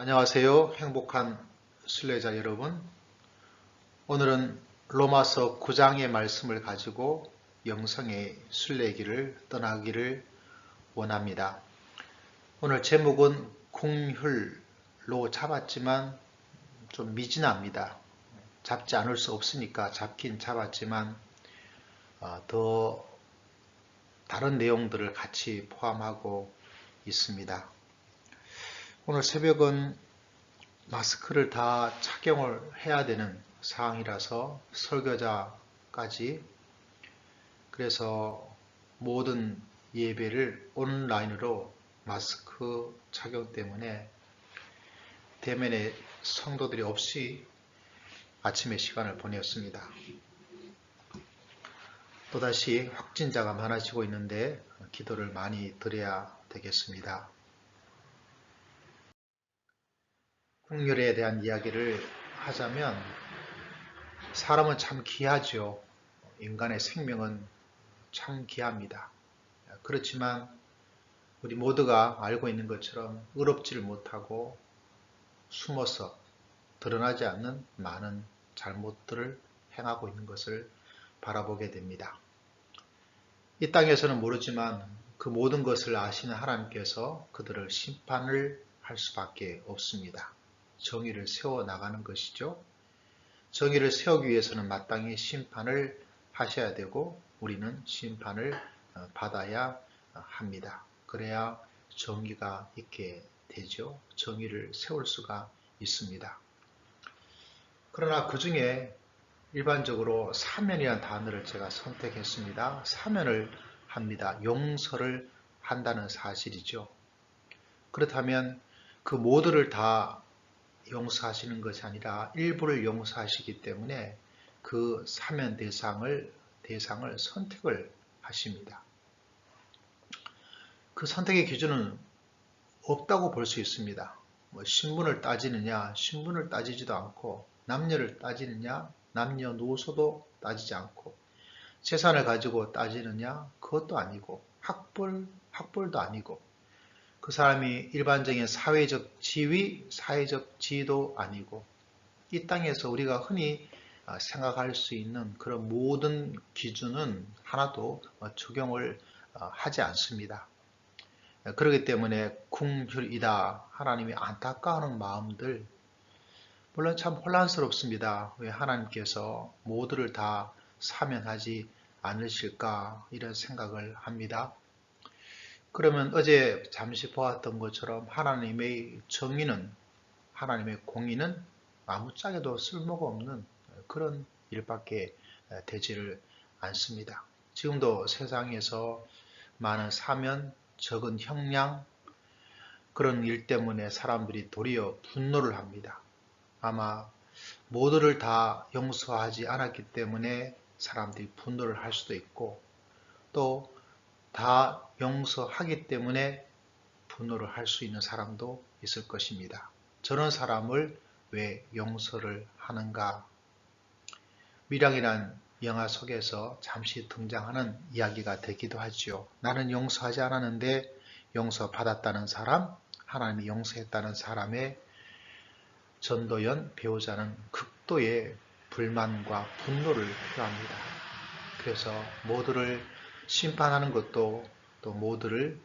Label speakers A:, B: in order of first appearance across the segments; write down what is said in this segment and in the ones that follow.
A: 안녕하세요. 행복한 순례자 여러분. 오늘은 로마서 9장의 말씀을 가지고 영성의 순례길을 떠나기를 원합니다. 오늘 제목은 궁휼로 잡았지만 좀 미진합니다. 잡지 않을 수 없으니까 잡긴 잡았지만 더 다른 내용들을 같이 포함하고 있습니다. 오늘 새벽은 마스크를 다 착용을 해야 되는 상황이라서 설교자까지 그래서 모든 예배를 온라인으로 마스크 착용 때문에 대면에 성도들이 없이 아침의 시간을 보냈습니다. 또다시 확진자가 많아지고 있는데 기도를 많이 드려야 되겠습니다. 궁휼에 대한 이야기를 하자면 사람은 참 귀하죠. 인간의 생명은 참 귀합니다. 그렇지만 우리 모두가 알고 있는 것처럼 의롭지를 못하고 숨어서 드러나지 않는 많은 잘못들을 행하고 있는 것을 바라보게 됩니다. 이 땅에서는 모르지만 그 모든 것을 아시는 하나님께서 그들을 심판을 할 수밖에 없습니다. 정의를 세워나가는 것이죠. 정의를 세우기 위해서는 마땅히 심판을 하셔야 되고 우리는 심판을 받아야 합니다. 그래야 정의가 있게 되죠. 정의를 세울 수가 있습니다. 그러나 그 중에 일반적으로 사면이라는 단어를 제가 선택했습니다. 사면을 합니다. 용서를 한다는 사실이죠. 그렇다면 그 모두를 다 용서하시는 것이 아니라 일부를 용서하시기 때문에 그 사면 대상을 선택을 하십니다. 그 선택의 기준은 없다고 볼 수 있습니다. 신분을 따지느냐, 신분을 따지지도 않고 남녀를 따지느냐, 남녀노소도 따지지 않고 재산을 가지고 따지느냐, 그것도 아니고 학벌도 아니고 그 사람이 일반적인 사회적 지위, 사회적 지위도 아니고 이 땅에서 우리가 흔히 생각할 수 있는 그런 모든 기준은 하나도 적용을 하지 않습니다. 그렇기 때문에 궁휼이다. 하나님이 안타까워하는 마음들 물론 참 혼란스럽습니다. 왜 하나님께서 모두를 다 사면하지 않으실까 이런 생각을 합니다. 그러면 어제 잠시 보았던 것처럼 하나님의 정의는 하나님의 공의는 아무짝에도 쓸모가 없는 그런 일밖에 되지를 않습니다. 지금도 세상에서 많은 사면, 적은 형량 그런 일 때문에 사람들이 도리어 분노를 합니다. 아마 모두를 다 용서하지 않았기 때문에 사람들이 분노를 할 수도 있고 또 다 용서하기 때문에 분노를 할 수 있는 사람도 있을 것입니다. 저런 사람을 왜 용서를 하는가? 밀양이란 영화 속에서 잠시 등장하는 이야기가 되기도 하죠. 나는 용서하지 않았는데 용서받았다는 사람, 하나님이 용서했다는 사람의 전도연 배우자는 극도의 불만과 분노를 표합니다. 그래서 모두를 심판하는 것도 또 모두를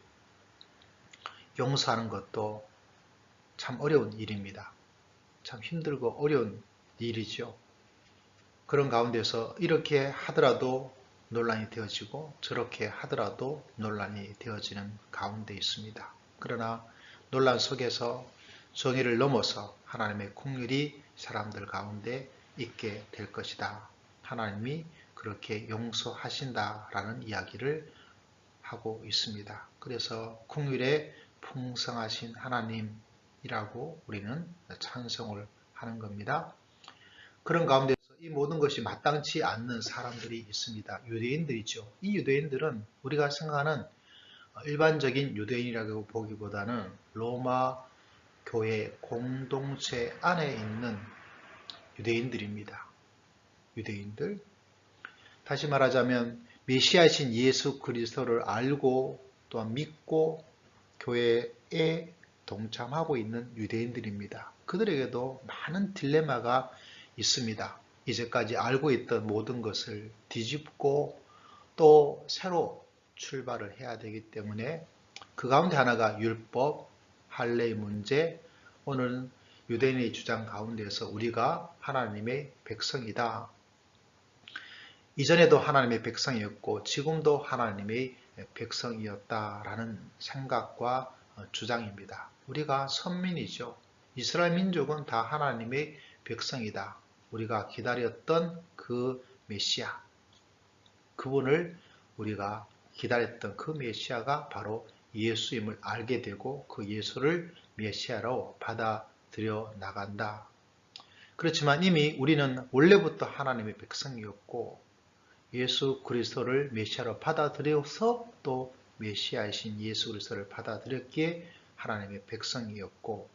A: 용서하는 것도 참 어려운 일입니다. 참 힘들고 어려운 일이죠. 그런 가운데서 이렇게 하더라도 논란이 되어지고 저렇게 하더라도 논란이 되어지는 가운데 있습니다. 그러나 논란 속에서 정의를 넘어서 하나님의 긍휼이 사람들 가운데 있게 될 것이다. 하나님이 그렇게 용서하신다라는 이야기를 하고 있습니다. 그래서 긍휼에 풍성하신 하나님이라고 우리는 찬송을 하는 겁니다. 그런 가운데서 이 모든 것이 마땅치 않는 사람들이 있습니다. 유대인들이죠. 이 유대인들은 우리가 생각하는 일반적인 유대인이라고 보기보다는 로마 교회 공동체 안에 있는 유대인들입니다. 유대인들. 다시 말하자면 메시아이신 예수 그리스도를 알고 또한 믿고 교회에 동참하고 있는 유대인들입니다. 그들에게도 많은 딜레마가 있습니다. 이제까지 알고 있던 모든 것을 뒤집고 또 새로 출발을 해야 되기 때문에 그 가운데 하나가 율법, 할례의 문제, 오늘 유대인의 주장 가운데서 우리가 하나님의 백성이다. 이전에도 하나님의 백성이었고 지금도 하나님의 백성이었다라는 생각과 주장입니다. 우리가 선민이죠. 이스라엘 민족은 다 하나님의 백성이다. 우리가 기다렸던 그 메시아, 그분을 우리가 기다렸던 그 메시아가 바로 예수임을 알게 되고 그 예수를 메시아로 받아들여 나간다. 그렇지만 이미 우리는 원래부터 하나님의 백성이었고 예수 그리스도를 메시아로 받아들여서 또 메시아이신 예수 그리스도를 받아들였기에 하나님의 백성이었고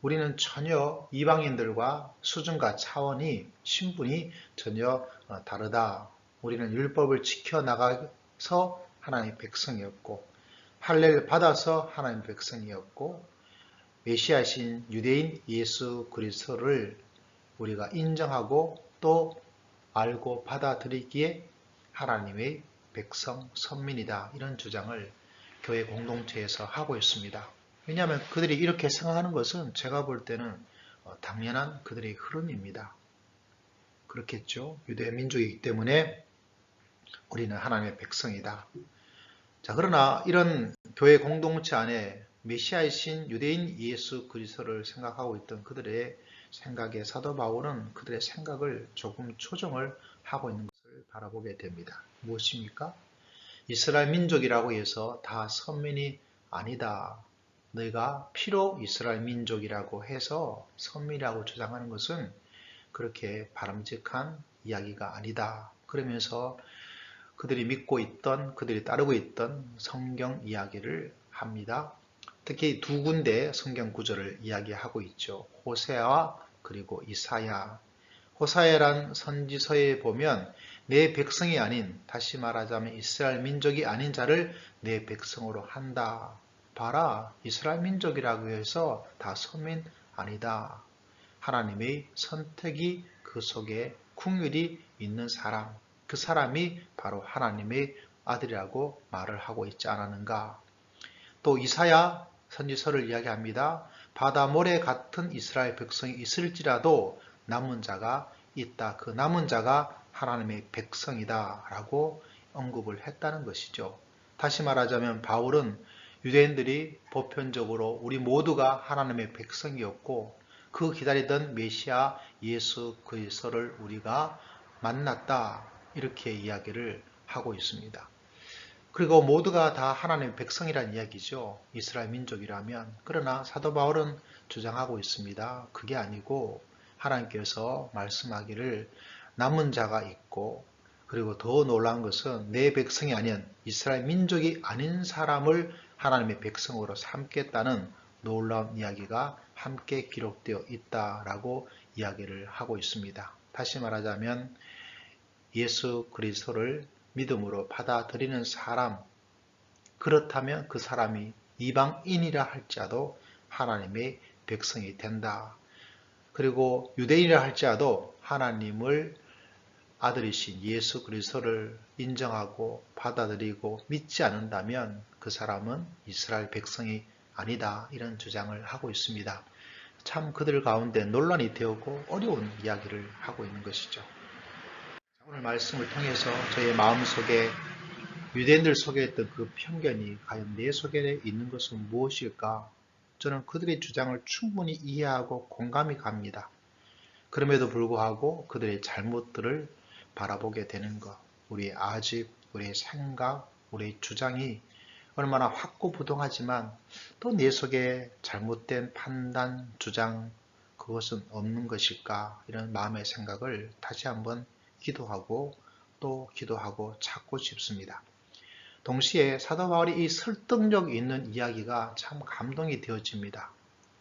A: 우리는 전혀 이방인들과 수준과 차원이 신분이 전혀 다르다. 우리는 율법을 지켜나가서 하나님의 백성이었고 할례를 받아서 하나님의 백성이었고 메시아신 유대인 예수 그리스도를 우리가 인정하고 또 알고 받아들이기에 하나님의 백성 선민이다. 이런 주장을 교회 공동체에서 하고 있습니다. 왜냐하면 그들이 이렇게 생각하는 것은 제가 볼 때는 당연한 그들의 흐름입니다. 그렇겠죠. 유대 민족이기 때문에 우리는 하나님의 백성이다. 자, 그러나 이런 교회 공동체 안에 메시아이신 유대인 예수 그리스도를 생각하고 있던 그들의 생각에 사도 바울은 그들의 생각을 조금 조정을 하고 있는 것을 바라보게 됩니다. 무엇입니까? 이스라엘 민족이라고 해서 다 선민이 아니다. 너희가 피로 이스라엘 민족이라고 해서 선민이라고 주장하는 것은 그렇게 바람직한 이야기가 아니다. 그러면서 그들이 믿고 있던, 그들이 따르고 있던 성경 이야기를 합니다. 특히 두 군데 성경 구절을 이야기하고 있죠. 호세아 그리고 이사야. 호사야란 선지서에 보면 내 백성이 아닌, 다시 말하자면 이스라엘 민족이 아닌 자를 내 백성으로 한다. 봐라, 이스라엘 민족이라고 해서 다 선민 아니다. 하나님의 선택이 그 속에 긍휼이 있는 사람, 그 사람이 바로 하나님의 아들이라고 말을 하고 있지 않았는가. 또 이사야 선지서를 이야기합니다. 바다 모래 같은 이스라엘 백성이 있을지라도 남은 자가 있다. 그 남은 자가 하나님의 백성이다 라고 언급을 했다는 것이죠. 다시 말하자면 바울은 유대인들이 보편적으로 우리 모두가 하나님의 백성이었고 그 기다리던 메시아 예수 그리스도를 우리가 만났다. 이렇게 이야기를 하고 있습니다. 그리고 모두가 다 하나님의 백성이라는 이야기죠. 이스라엘 민족이라면. 그러나 사도 바울은 주장하고 있습니다. 그게 아니고 하나님께서 말씀하기를 남은 자가 있고 그리고 더 놀라운 것은 내 백성이 아닌 이스라엘 민족이 아닌 사람을 하나님의 백성으로 삼겠다는 놀라운 이야기가 함께 기록되어 있다라고 이야기를 하고 있습니다. 다시 말하자면 예수 그리스도를 믿음으로 받아들이는 사람, 그렇다면 그 사람이 이방인이라 할지라도 하나님의 백성이 된다. 그리고 유대인이라 할지라도 하나님을 아들이신 예수 그리스도를 인정하고 받아들이고 믿지 않는다면 그 사람은 이스라엘 백성이 아니다. 이런 주장을 하고 있습니다. 참 그들 가운데 논란이 되었고 어려운 이야기를 하고 있는 것이죠. 오늘 말씀을 통해서 저의 마음속에 유대인들 속에 있던 그 편견이 과연 내 속에 있는 것은 무엇일까? 저는 그들의 주장을 충분히 이해하고 공감이 갑니다. 그럼에도 불구하고 그들의 잘못들을 바라보게 되는 것, 우리의 아집, 우리의 생각, 우리의 주장이 얼마나 확고부동하지만 또 내 속에 잘못된 판단, 주장, 그것은 없는 것일까? 이런 마음의 생각을 다시 한번 기도하고 또 기도하고 찾고 싶습니다. 동시에 사도 바울이 이 설득력 있는 이야기가 참 감동이 되어집니다.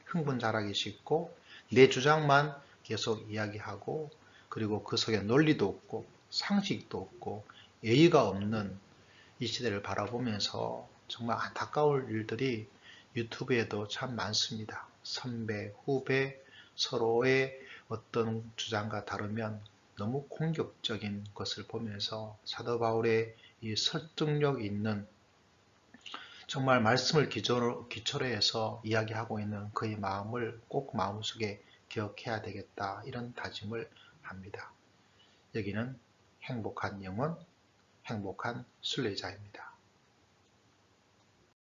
A: 흥분잘하기 쉽고 내 주장만 계속 이야기하고 그리고 그 속에 논리도 없고 상식도 없고 예의가 없는 이 시대를 바라보면서 정말 안타까울 일들이 유튜브에도 참 많습니다. 선배, 후배, 서로의 어떤 주장과 다르면 너무 공격적인 것을 보면서 사도 바울의 이 설득력 있는 정말 말씀을 기초로 해서 이야기하고 있는 그의 마음을 꼭 마음속에 기억해야 되겠다, 이런 다짐을 합니다. 여기는 행복한 영혼, 행복한 순례자입니다.